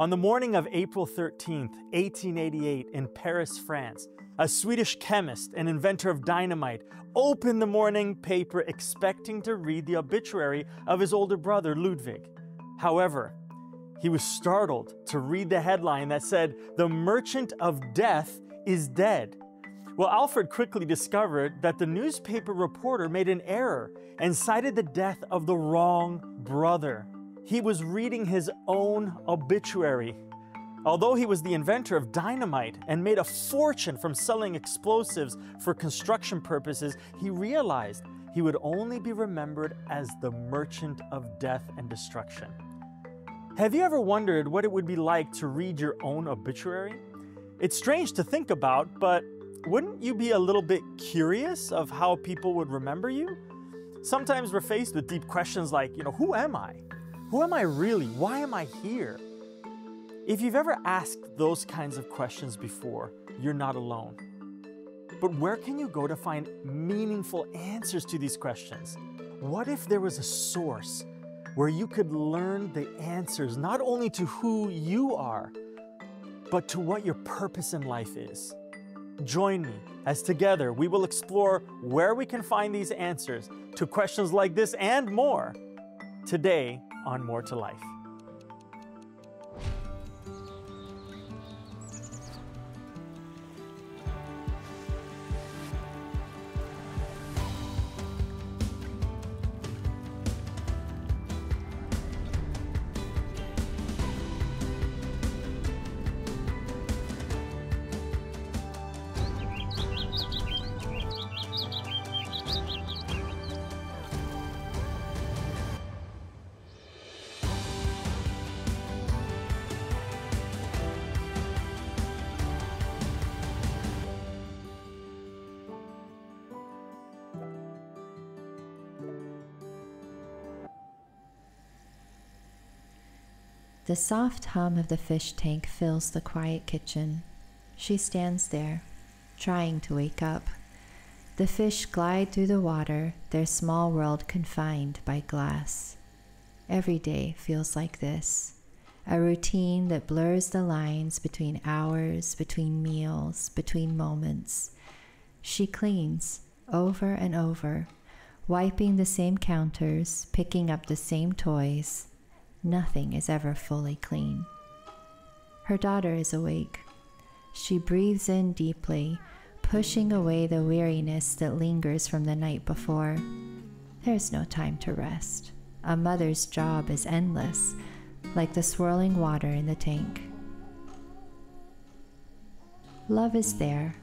On the morning of April 13th, 1888, in Paris, France, a Swedish chemist and inventor of dynamite opened the morning paper expecting to read the obituary of his older brother, Ludwig. However, he was startled to read the headline that said, "The Merchant of Death is dead." Well, Alfred quickly discovered that the newspaper reporter made an error and cited the death of the wrong brother. He was reading his own obituary. Although he was the inventor of dynamite and made a fortune from selling explosives for construction purposes, he realized he would only be remembered as the merchant of death and destruction. Have you ever wondered what it would be like to read your own obituary? It's strange to think about, but wouldn't you be a little bit curious of how people would remember you? Sometimes we're faced with deep questions like, who am I? Who am I really? Why am I here? If you've ever asked those kinds of questions before, you're not alone. But where can you go to find meaningful answers to these questions? What if there was a source where you could learn the answers not only to who you are, but to what your purpose in life is? Join me as together we will explore where we can find these answers to questions like this and more today on More to Life. The soft hum of the fish tank fills the quiet kitchen. She stands there, trying to wake up. The fish glide through the water, their small world confined by glass. Every day feels like this, a routine that blurs the lines between hours, between meals, between moments. She cleans over and over, wiping the same counters, picking up the same toys. Nothing is ever fully clean. Her daughter is awake. She breathes in deeply, pushing away the weariness that lingers from the night before. There's no time to rest. A mother's job is endless, like the swirling water in the tank. Love is there,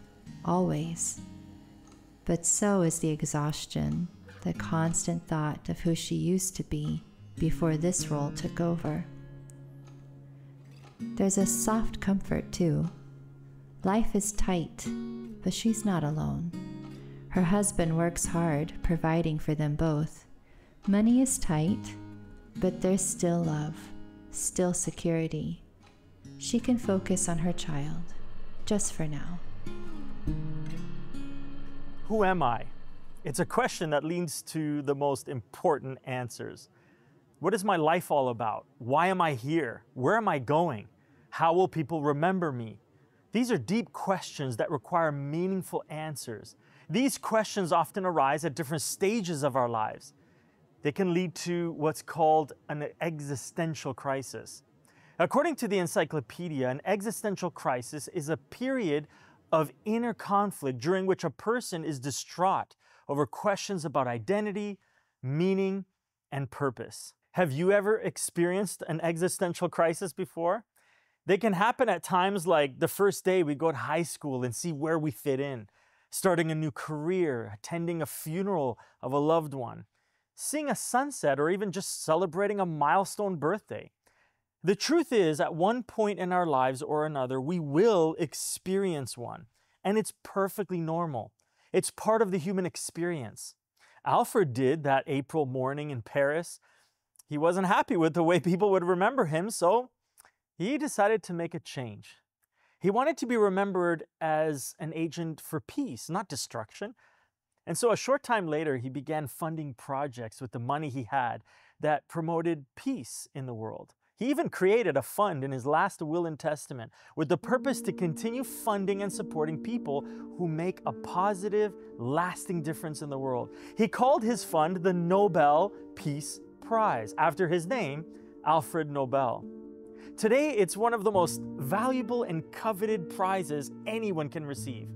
always. But so is the exhaustion, the constant thought of who she used to be before this role took over. There's a soft comfort, too. Life is tight, but she's not alone. Her husband works hard, providing for them both. Money is tight, but there's still love, still security. She can focus on her child, just for now. Who am I? It's a question that leads to the most important answers. What is my life all about? Why am I here? Where am I going? How will people remember me? These are deep questions that require meaningful answers. These questions often arise at different stages of our lives. They can lead to what's called an existential crisis. According to the encyclopedia, an existential crisis is a period of inner conflict during which a person is distraught over questions about identity, meaning, and purpose. Have you ever experienced an existential crisis before? They can happen at times like the first day we go to high school and see where we fit in, starting a new career, attending a funeral of a loved one, seeing a sunset, or even just celebrating a milestone birthday. The truth is, at one point in our lives or another, we will experience one, and it's perfectly normal. It's part of the human experience. Alfred did that April morning in Paris. He wasn't happy with the way people would remember him, so he decided to make a change. He wanted to be remembered as an agent for peace, not destruction. And so a short time later, he began funding projects with the money he had that promoted peace in the world. He even created a fund in his last will and testament with the purpose to continue funding and supporting people who make a positive, lasting difference in the world. He called his fund the Nobel Peace Prize, after his name, Alfred Nobel. Today, it's one of the most valuable and coveted prizes anyone can receive.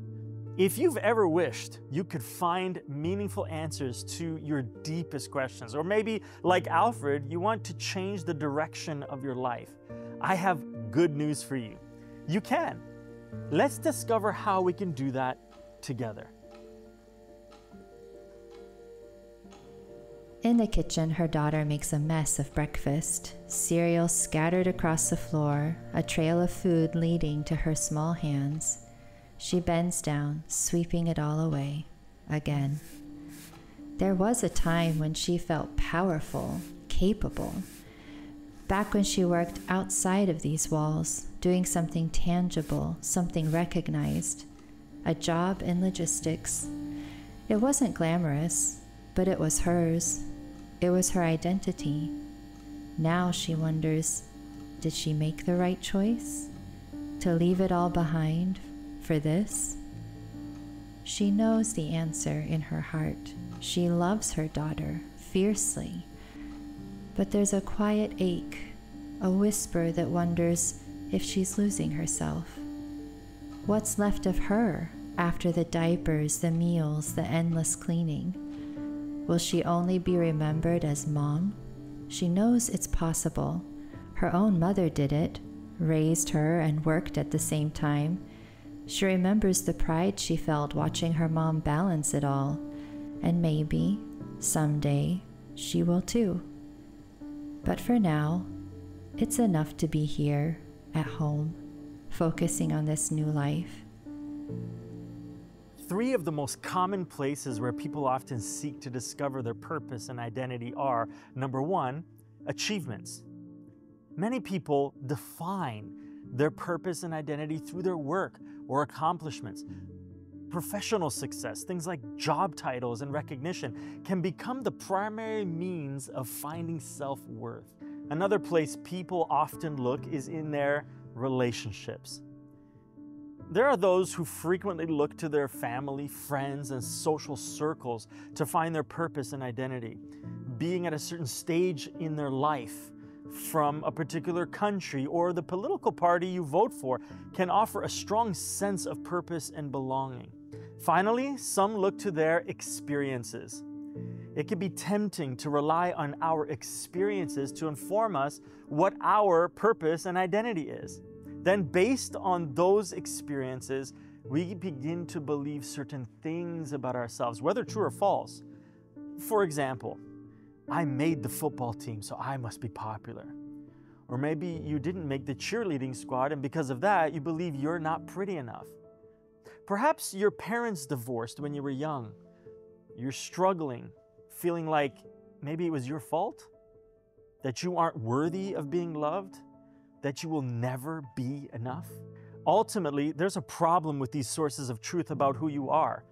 If you've ever wished you could find meaningful answers to your deepest questions, or maybe like Alfred, you want to change the direction of your life, I have good news for you. You can. Let's discover how we can do that together. In the kitchen, her daughter makes a mess of breakfast, cereal scattered across the floor, a trail of food leading to her small hands. She bends down, sweeping it all away, again. There was a time when she felt powerful, capable. Back when she worked outside of these walls, doing something tangible, something recognized, a job in logistics. It wasn't glamorous, but it was hers. It was her identity. Now she wonders, did she make the right choice? To leave it all behind for this? She knows the answer in her heart. She loves her daughter fiercely. But there's a quiet ache, a whisper that wonders if she's losing herself. What's left of her after the diapers, the meals, the endless cleaning? Will she only be remembered as mom? She knows it's possible. Her own mother did it, raised her and worked at the same time. She remembers the pride she felt watching her mom balance it all, and maybe, someday, she will too. But for now, it's enough to be here, at home, focusing on this new life. 3 of the most common places where people often seek to discover their purpose and identity are, number 1, achievements. Many people define their purpose and identity through their work or accomplishments. Professional success, things like job titles and recognition, can become the primary means of finding self-worth. Another place people often look is in their relationships. There are those who frequently look to their family, friends, and social circles to find their purpose and identity. Being at a certain stage in their life, from a particular country or the political party you vote for, can offer a strong sense of purpose and belonging. Finally, some look to their experiences. It can be tempting to rely on our experiences to inform us what our purpose and identity is. Then, based on those experiences, we begin to believe certain things about ourselves, whether true or false. For example, I made the football team, so I must be popular. Or maybe you didn't make the cheerleading squad, and because of that, you believe you're not pretty enough. Perhaps your parents divorced when you were young. You're struggling, feeling like maybe it was your fault, that you aren't worthy of being loved, that you will never be enough. Ultimately, there's a problem with these sources of truth about who you are.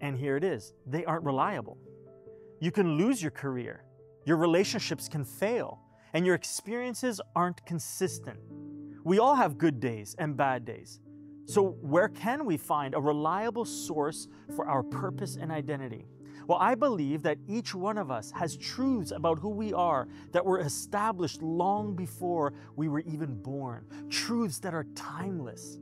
And here it is, they aren't reliable. You can lose your career, your relationships can fail, and your experiences aren't consistent. We all have good days and bad days. So where can we find a reliable source for our purpose and identity? Well, I believe that each one of us has truths about who we are that were established long before we were even born. Truths that are timeless.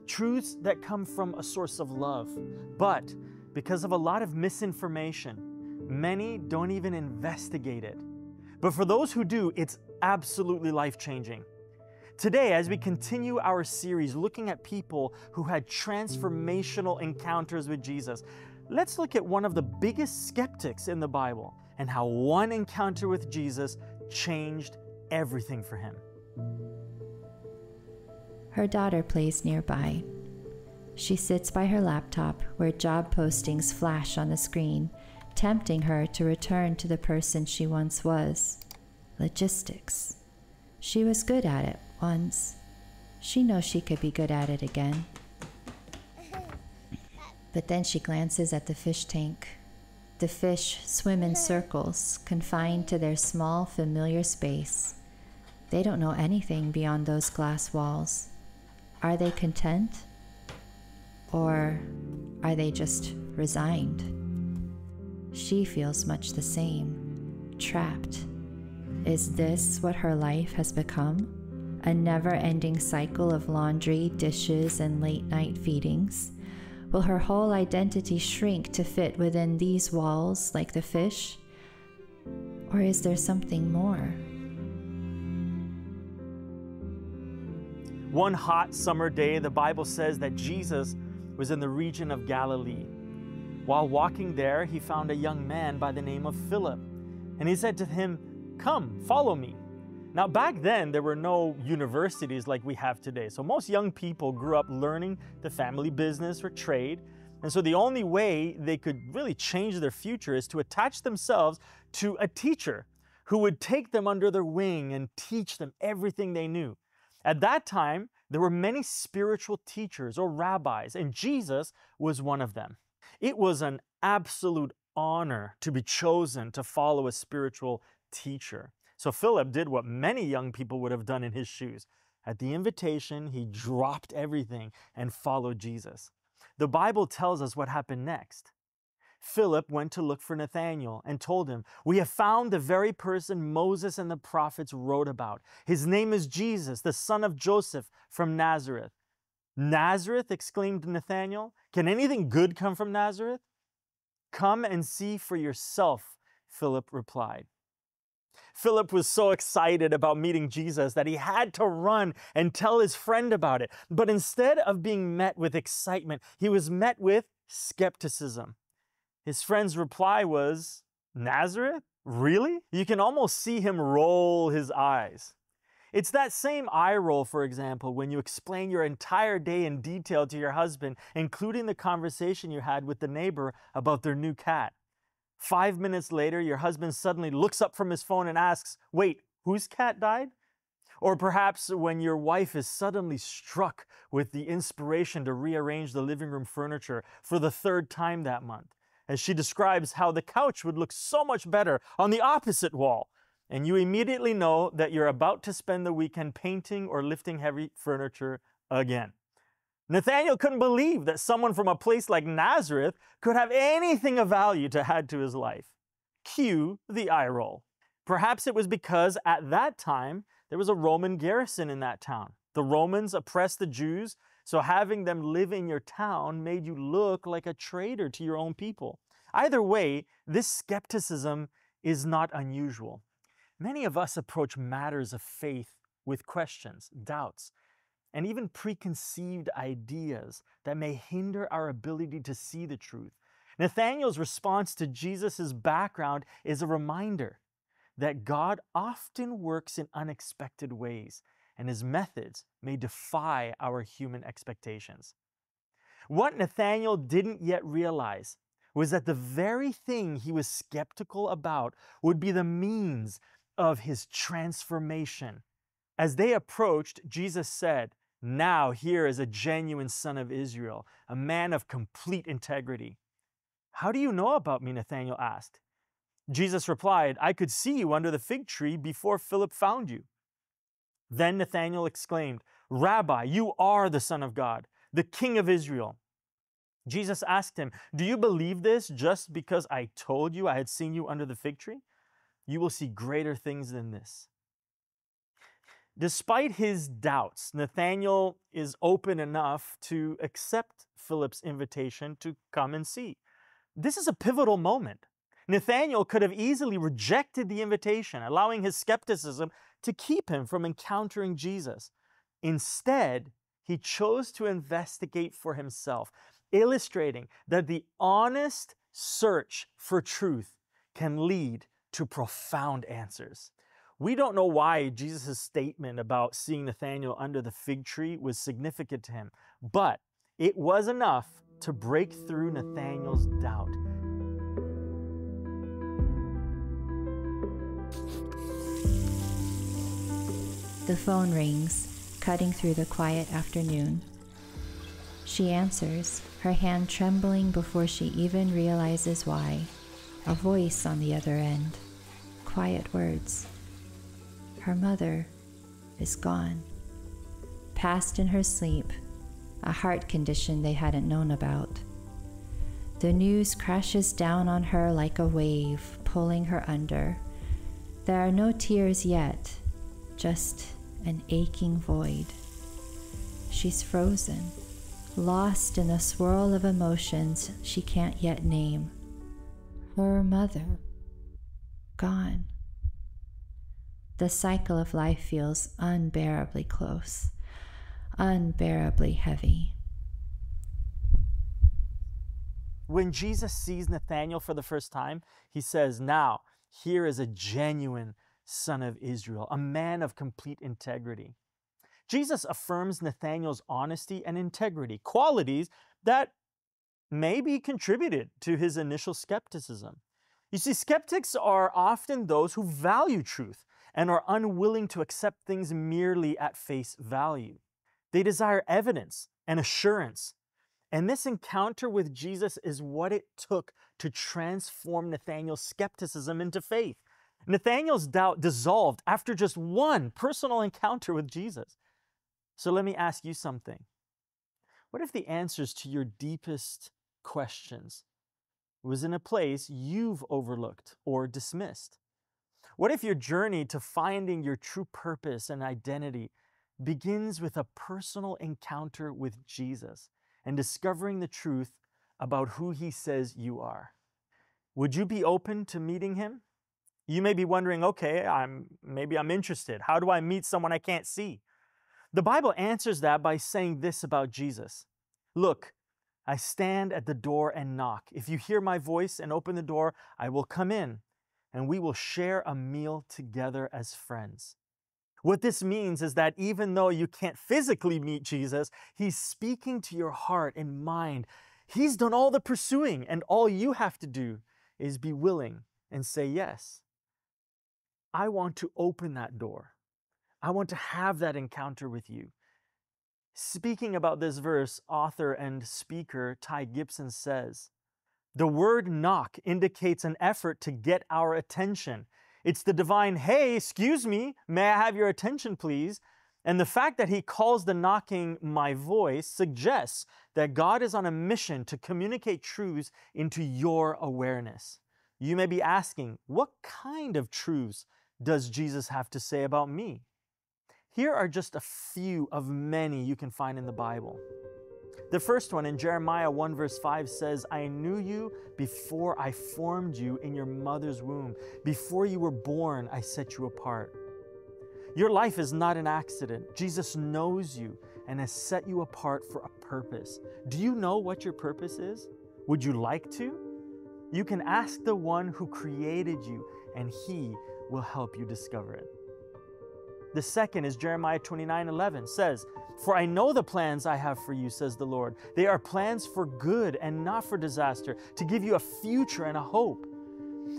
Truths that come from a source of love. But because of a lot of misinformation, many don't even investigate it. But for those who do, it's absolutely life-changing. Today, as we continue our series looking at people who had transformational encounters with Jesus, let's look at one of the biggest skeptics in the Bible and how one encounter with Jesus changed everything for him. Her daughter plays nearby. She sits by her laptop where job postings flash on the screen, tempting her to return to the person she once was. Logistics. She was good at it once. She knows she could be good at it again. But then she glances at the fish tank. The fish swim in circles, confined to their small, familiar space. They don't know anything beyond those glass walls. Are they content? Or are they just resigned? She feels much the same, trapped. Is this what her life has become? A never-ending cycle of laundry, dishes, and late-night feedings? Will her whole identity shrink to fit within these walls like the fish? Or is there something more? One hot summer day, the Bible says that Jesus was in the region of Galilee. While walking there, he found a young man by the name of Philip, and he said to him, "Come, follow me." Now, back then, there were no universities like we have today, so most young people grew up learning the family business or trade, and so the only way they could really change their future is to attach themselves to a teacher who would take them under their wing and teach them everything they knew. At that time, there were many spiritual teachers or rabbis, and Jesus was one of them. It was an absolute honor to be chosen to follow a spiritual teacher. So Philip did what many young people would have done in his shoes. At the invitation, he dropped everything and followed Jesus. The Bible tells us what happened next. Philip went to look for Nathanael and told him, "We have found the very person Moses and the prophets wrote about. His name is Jesus, the son of Joseph from Nazareth." "Nazareth?" exclaimed Nathanael. "Can anything good come from Nazareth?" "Come and see for yourself," Philip replied. Philip was so excited about meeting Jesus that he had to run and tell his friend about it. But instead of being met with excitement, he was met with skepticism. His friend's reply was, "Nazareth? Really?" You can almost see him roll his eyes. It's that same eye roll, for example, when you explain your entire day in detail to your husband, including the conversation you had with the neighbor about their new cat. 5 minutes later, your husband suddenly looks up from his phone and asks, "Wait, whose cat died?" Or perhaps when your wife is suddenly struck with the inspiration to rearrange the living room furniture for the 3rd time that month, as she describes how the couch would look so much better on the opposite wall, and you immediately know that you're about to spend the weekend painting or lifting heavy furniture again. Nathanael couldn't believe that someone from a place like Nazareth could have anything of value to add to his life. Cue the eye roll. Perhaps it was because at that time there was a Roman garrison in that town. The Romans oppressed the Jews, so having them live in your town made you look like a traitor to your own people. Either way, this skepticism is not unusual. Many of us approach matters of faith with questions, doubts, and even preconceived ideas that may hinder our ability to see the truth. Nathanael's response to Jesus' background is a reminder that God often works in unexpected ways, and his methods may defy our human expectations. What Nathanael didn't yet realize was that the very thing he was skeptical about would be the means of his transformation. As they approached, Jesus said, "Now here is a genuine son of Israel, a man of complete integrity." "How do you know about me?" Nathanael asked. Jesus replied, "I could see you under the fig tree before Philip found you." Then Nathanael exclaimed, "Rabbi, you are the Son of God, the King of Israel." Jesus asked him, "Do you believe this just because I told you I had seen you under the fig tree? You will see greater things than this." Despite his doubts, Nathanael is open enough to accept Philip's invitation to come and see. This is a pivotal moment. Nathanael could have easily rejected the invitation, allowing his skepticism to keep him from encountering Jesus. Instead, he chose to investigate for himself, illustrating that the honest search for truth can lead to profound answers. We don't know why Jesus' statement about seeing Nathanael under the fig tree was significant to him, but it was enough to break through Nathanael's doubt. The phone rings, cutting through the quiet afternoon. She answers, her hand trembling before she even realizes why. A voice on the other end. Quiet words. Her mother, is gone. Passed in her sleep, a heart condition they hadn't known about. The news crashes down on her like a wave, pulling her under. There are no tears yet, just an aching void. She's frozen, lost in a swirl of emotions she can't yet name. Her mother, gone. The cycle of life feels unbearably close, unbearably heavy. When Jesus sees Nathanael for the first time, he says, "Now, here is a genuine son of Israel, a man of complete integrity." Jesus affirms Nathanael's honesty and integrity, qualities that maybe contributed to his initial skepticism. You see, skeptics are often those who value truth and are unwilling to accept things merely at face value. They desire evidence and assurance. And this encounter with Jesus is what it took to transform Nathanael's skepticism into faith. Nathanael's doubt dissolved after just one personal encounter with Jesus. So let me ask you something. What if the answers to your deepest questions was in a place you've overlooked or dismissed? What if your journey to finding your true purpose and identity begins with a personal encounter with Jesus and discovering the truth about who he says you are? Would you be open to meeting him? You may be wondering, okay, maybe I'm interested. How do I meet someone I can't see? The Bible answers that by saying this about Jesus. "Look, I stand at the door and knock. If you hear my voice and open the door, I will come in, and we will share a meal together as friends." What this means is that even though you can't physically meet Jesus, he's speaking to your heart and mind. He's done all the pursuing, and all you have to do is be willing and say yes. I want to open that door. I want to have that encounter with you. Speaking about this verse, author and speaker Ty Gibson says, "The word knock indicates an effort to get our attention. It's the divine, 'Hey, excuse me, may I have your attention, please?' And the fact that he calls the knocking 'my voice' suggests that God is on a mission to communicate truths into your awareness." You may be asking, what kind of truths does Jesus have to say about me? Here are just a few of many you can find in the Bible. The first one in Jeremiah 1 verse 5 says, "I knew you before I formed you in your mother's womb. Before you were born, I set you apart." Your life is not an accident. Jesus knows you and has set you apart for a purpose. Do you know what your purpose is? Would you like to? You can ask the one who created you, and he will help you discover it. The second is Jeremiah 29:11 says, "For I know the plans I have for you, says the Lord. They are plans for good and not for disaster, to give you a future and a hope."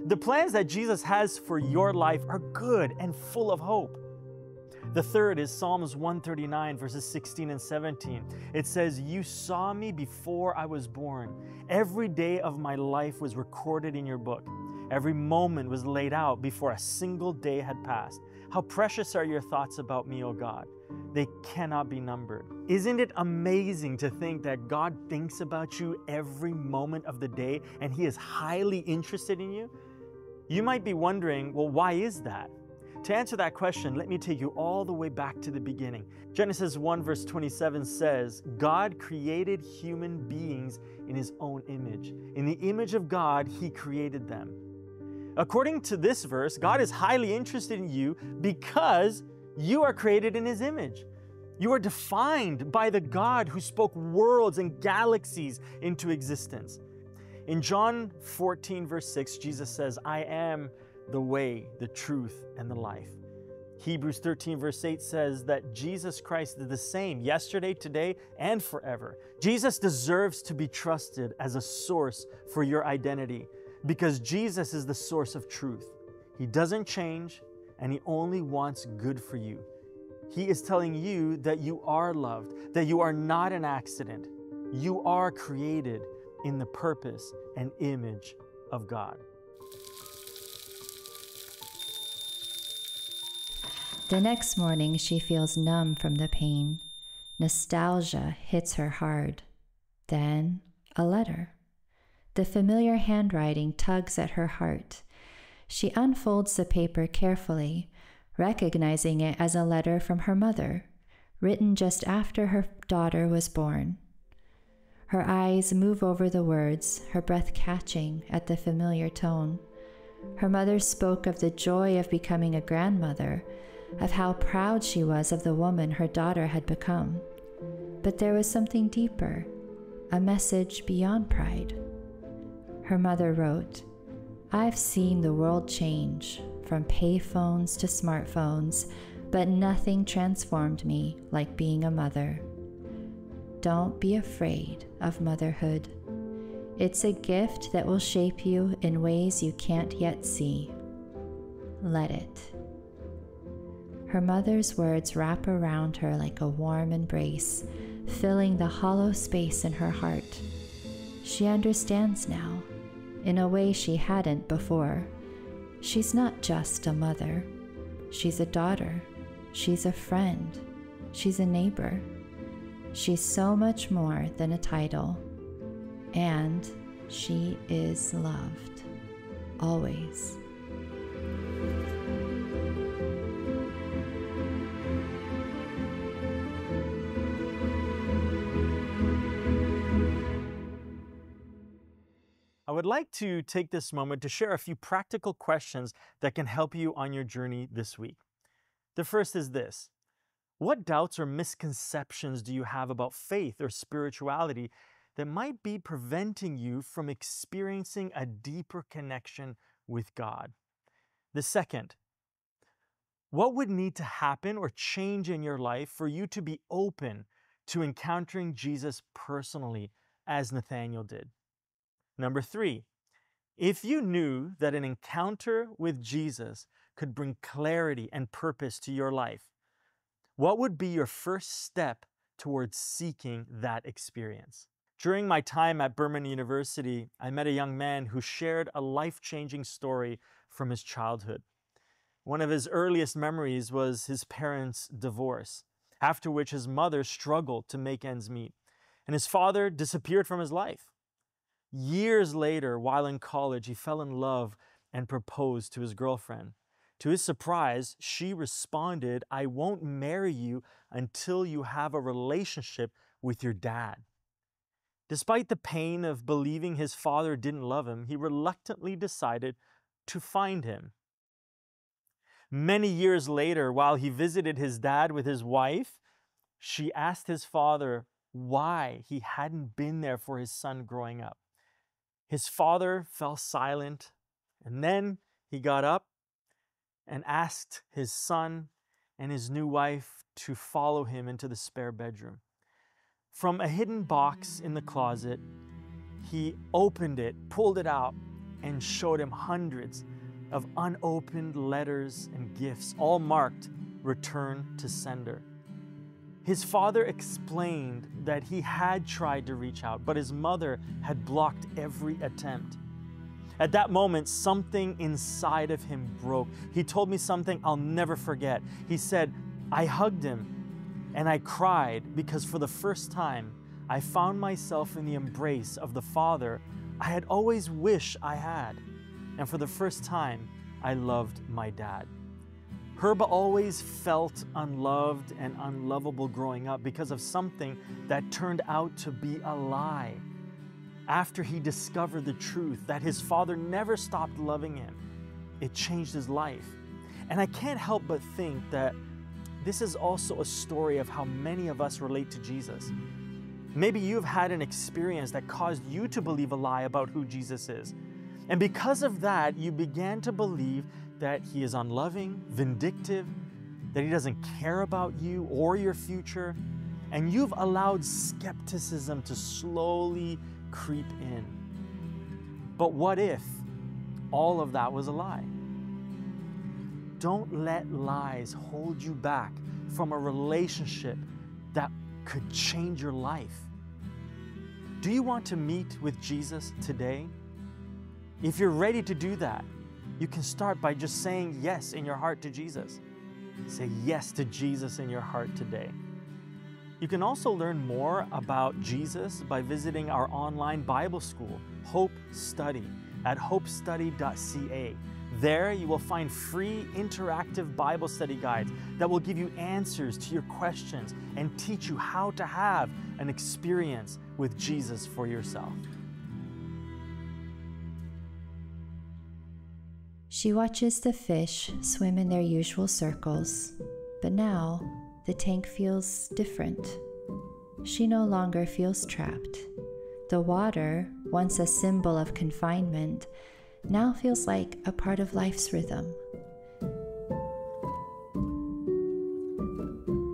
The plans that Jesus has for your life are good and full of hope. The third is Psalms 139 verses 16 and 17. It says, "You saw me before I was born. Every day of my life was recorded in your book. Every moment was laid out before a single day had passed. How precious are your thoughts about me, O God. They cannot be numbered." Isn't it amazing to think that God thinks about you every moment of the day and he is highly interested in you? You might be wondering, well, why is that? To answer that question, let me take you all the way back to the beginning. Genesis 1 verse 27 says, "God created human beings in his own image. In the image of God, he created them." According to this verse, God is highly interested in you because you are created in his image. You are defined by the God who spoke worlds and galaxies into existence. In John 14 verse 6, Jesus says, "I am the way, the truth, and the life." Hebrews 13 verse 8 says that Jesus Christ is the same yesterday, today, and forever. Jesus deserves to be trusted as a source for your identity because Jesus is the source of truth. He doesn't change, and he only wants good for you. He is telling you that you are loved, that you are not an accident. You are created in the purpose and image of God. The next morning, she feels numb from the pain. Nostalgia hits her hard. Then, a letter. The familiar handwriting tugs at her heart. She unfolds the paper carefully, recognizing it as a letter from her mother, written just after her daughter was born. Her eyes move over the words, her breath catching at the familiar tone. Her mother spoke of the joy of becoming a grandmother, of how proud she was of the woman her daughter had become. But there was something deeper, a message beyond pride. Her mother wrote, "I've seen the world change, from payphones to smartphones, but nothing transformed me like being a mother. Don't be afraid of motherhood. It's a gift that will shape you in ways you can't yet see. Let it." Her mother's words wrap around her like a warm embrace, filling the hollow space in her heart. She understands now, in a way she hadn't before. She's not just a mother. She's a daughter. She's a friend. She's a neighbor. She's so much more than a title. And she is loved. Always. I would like to take this moment to share a few practical questions that can help you on your journey this week. The first is this: what doubts or misconceptions do you have about faith or spirituality that might be preventing you from experiencing a deeper connection with God? The second, what would need to happen or change in your life for you to be open to encountering Jesus personally, as Nathanael did? Number three, if you knew that an encounter with Jesus could bring clarity and purpose to your life, what would be your first step towards seeking that experience? During my time at Burman University, I met a young man who shared a life-changing story from his childhood. One of his earliest memories was his parents' divorce, after which his mother struggled to make ends meet, and his father disappeared from his life. Years later, while in college, he fell in love and proposed to his girlfriend. To his surprise, she responded, "I won't marry you until you have a relationship with your dad." Despite the pain of believing his father didn't love him, he reluctantly decided to find him. Many years later, while he visited his dad with his wife, she asked his father why he hadn't been there for his son growing up. His father fell silent, and then he got up and asked his son and his new wife to follow him into the spare bedroom. From a hidden box in the closet, he opened it, pulled it out, and showed him hundreds of unopened letters and gifts, all marked "Return to Sender." His father explained that he had tried to reach out, but his mother had blocked every attempt. At that moment, something inside of him broke. He told me something I'll never forget. He said, "I hugged him and I cried because for the first time, I found myself in the embrace of the father I had always wished I had. And for the first time, I loved my dad." Herb always felt unloved and unlovable growing up because of something that turned out to be a lie. After he discovered the truth that his father never stopped loving him, it changed his life. And I can't help but think that this is also a story of how many of us relate to Jesus. Maybe you've had an experience that caused you to believe a lie about who Jesus is. And because of that, you began to believe that he is unloving, vindictive, that he doesn't care about you or your future, and you've allowed skepticism to slowly creep in. But what if all of that was a lie? Don't let lies hold you back from a relationship that could change your life. Do you want to meet with Jesus today? If you're ready to do that, you can start by just saying yes in your heart to Jesus. Say yes to Jesus in your heart today. You can also learn more about Jesus by visiting our online Bible school, Hope Study, at hopestudy.ca. There you will find free interactive Bible study guides that will give you answers to your questions and teach you how to have an experience with Jesus for yourself. She watches the fish swim in their usual circles, but now the tank feels different. She no longer feels trapped. The water, once a symbol of confinement, now feels like a part of life's rhythm.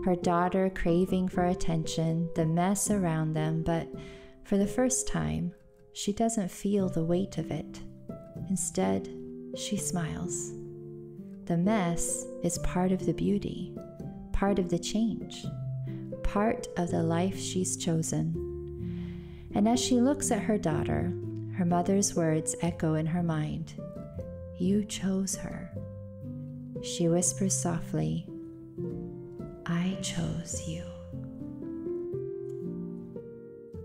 Her daughter craving for attention, the mess around them, but for the first time, she doesn't feel the weight of it. Instead, she smiles. The mess is part of the beauty, part of the change, part of the life she's chosen. And as she looks at her daughter, her mother's words echo in her mind. You chose her. She whispers softly, I chose you.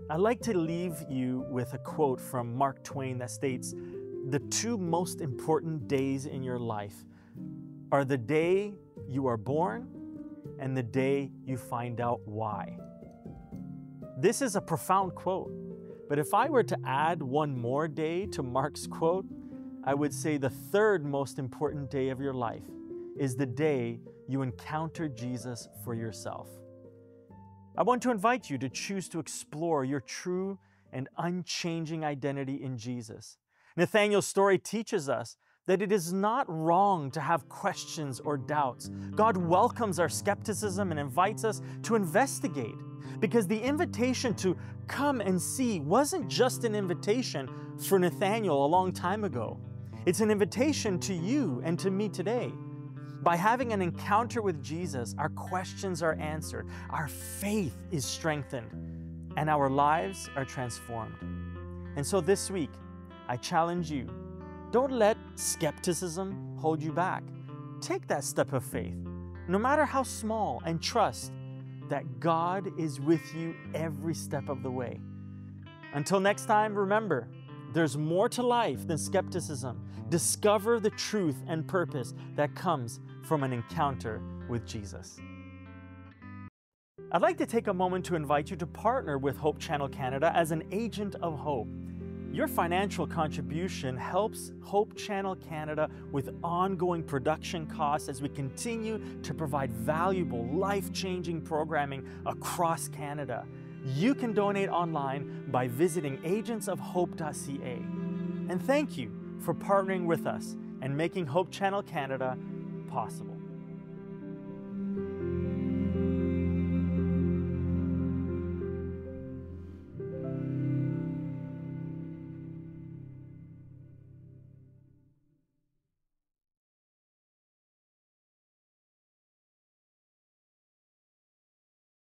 I'd like to leave you with a quote from Mark Twain that states, the two most important days in your life are the day you are born and the day you find out why. This is a profound quote, but if I were to add one more day to Mark's quote, I would say the third most important day of your life is the day you encounter Jesus for yourself. I want to invite you to choose to explore your true and unchanging identity in Jesus. Nathanael's story teaches us that it is not wrong to have questions or doubts. God welcomes our skepticism and invites us to investigate, because the invitation to come and see wasn't just an invitation for Nathanael a long time ago. It's an invitation to you and to me today. By having an encounter with Jesus, our questions are answered, our faith is strengthened, and our lives are transformed. And so this week, I challenge you, don't let skepticism hold you back. Take that step of faith, no matter how small, and trust that God is with you every step of the way. Until next time, remember, there's more to life than skepticism. Discover the truth and purpose that comes from an encounter with Jesus. I'd like to take a moment to invite you to partner with Hope Channel Canada as an agent of hope. Your financial contribution helps Hope Channel Canada with ongoing production costs as we continue to provide valuable, life-changing programming across Canada. You can donate online by visiting agentsofhope.ca. And thank you for partnering with us and making Hope Channel Canada possible.